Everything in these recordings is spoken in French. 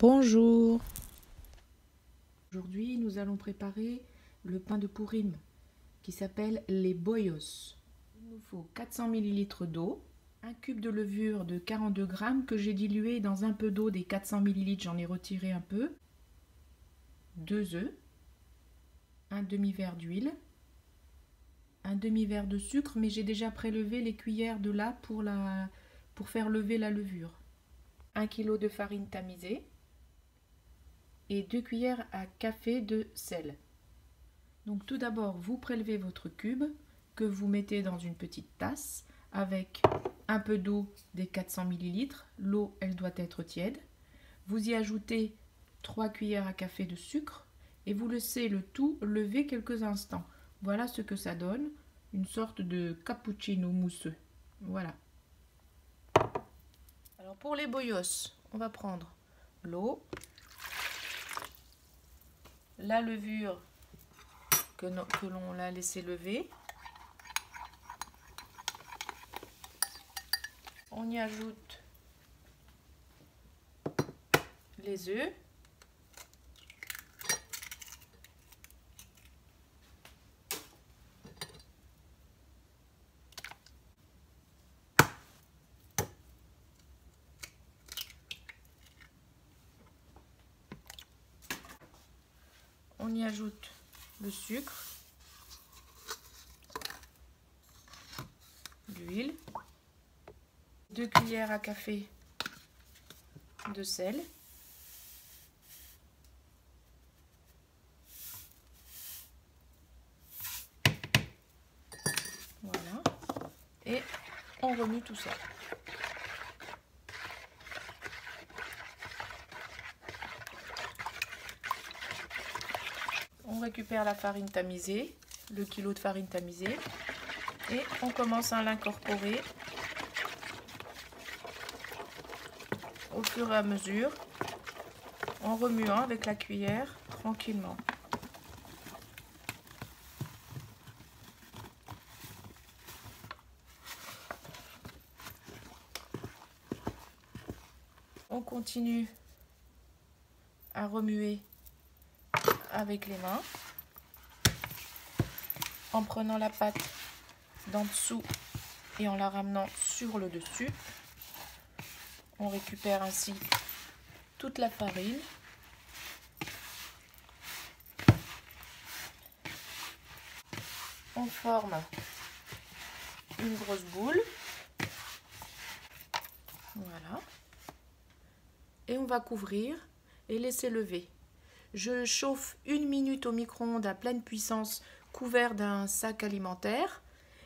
Bonjour. Aujourd'hui, nous allons préparer le pain de Pourim qui s'appelle les boyos. Il nous faut 400 ml d'eau, un cube de levure de 42 grammes que j'ai dilué dans un peu d'eau des 400 ml, j'en ai retiré un peu, 2 œufs, un demi-verre d'huile, un demi-verre de sucre, mais j'ai déjà prélevé les cuillères de là pour faire lever la levure, 1 kg de farine tamisée et 2 cuillères à café de sel. Donc tout d'abord, vous prélevez votre cube que vous mettez dans une petite tasse avec un peu d'eau des 400 ml. L'eau, elle doit être tiède. Vous y ajoutez 3 cuillères à café de sucre et vous laissez le tout lever quelques instants. Voilà ce que ça donne, une sorte de cappuccino mousseux. Voilà. Alors pour les boyos, on va prendre l'eau, la levure que l'on a laissé lever. On y ajoute les œufs. On y ajoute le sucre, l'huile, 2 cuillères à café de sel, voilà, et on remue tout ça. On récupère la farine tamisée, le kilo de farine tamisée, et on commence à l'incorporer au fur et à mesure, en remuant avec la cuillère tranquillement. On continue à remuer avec les mains en prenant la pâte d'en dessous et en la ramenant sur le dessus. On récupère ainsi toute la farine. On forme une grosse boule. Voilà. Et on va couvrir et laisser lever. Je chauffe 1 minute au micro-ondes à pleine puissance, couvert d'un sac alimentaire.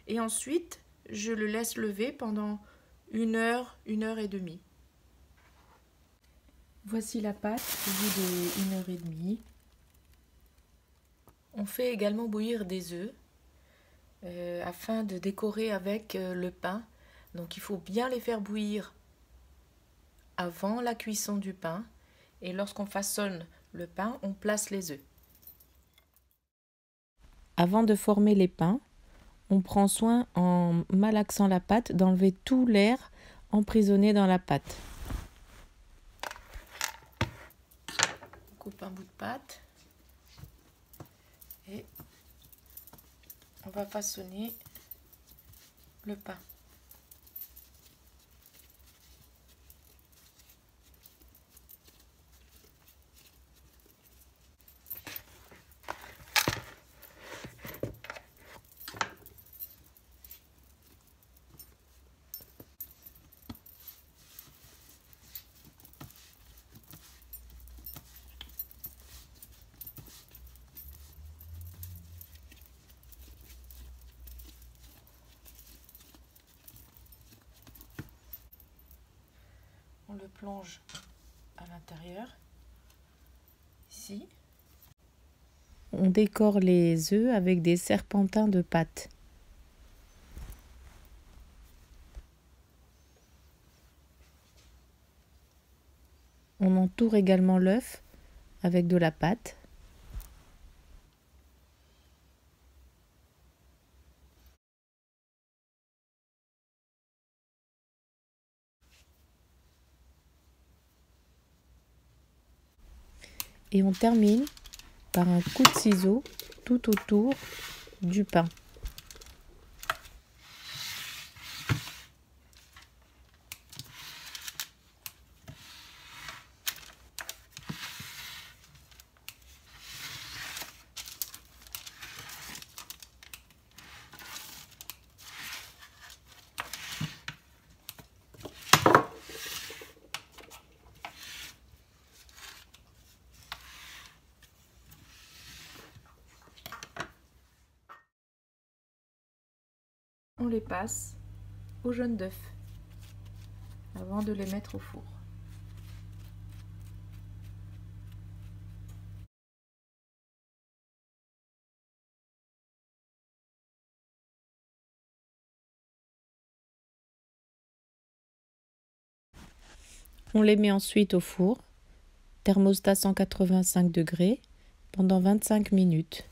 Et ensuite, je le laisse lever pendant 1 heure, 1 heure et demie. Voici la pâte au bout de 1 heure et demie. On fait également bouillir des œufs afin de décorer avec le pain. Donc il faut bien les faire bouillir avant la cuisson du pain. Et lorsqu'on façonne le pain, on place les œufs. Avant de former les pains, on prend soin, en malaxant la pâte, d'enlever tout l'air emprisonné dans la pâte. On coupe un bout de pâte et on va façonner le pain. On le plonge à l'intérieur, ici. On décore les œufs avec des serpentins de pâte. On entoure également l'œuf avec de la pâte. et on termine par un coup de ciseau tout autour du pain. On les passe au jaune d'œuf avant de les mettre au four. On les met ensuite au four, thermostat 185 degrés, pendant 25 minutes.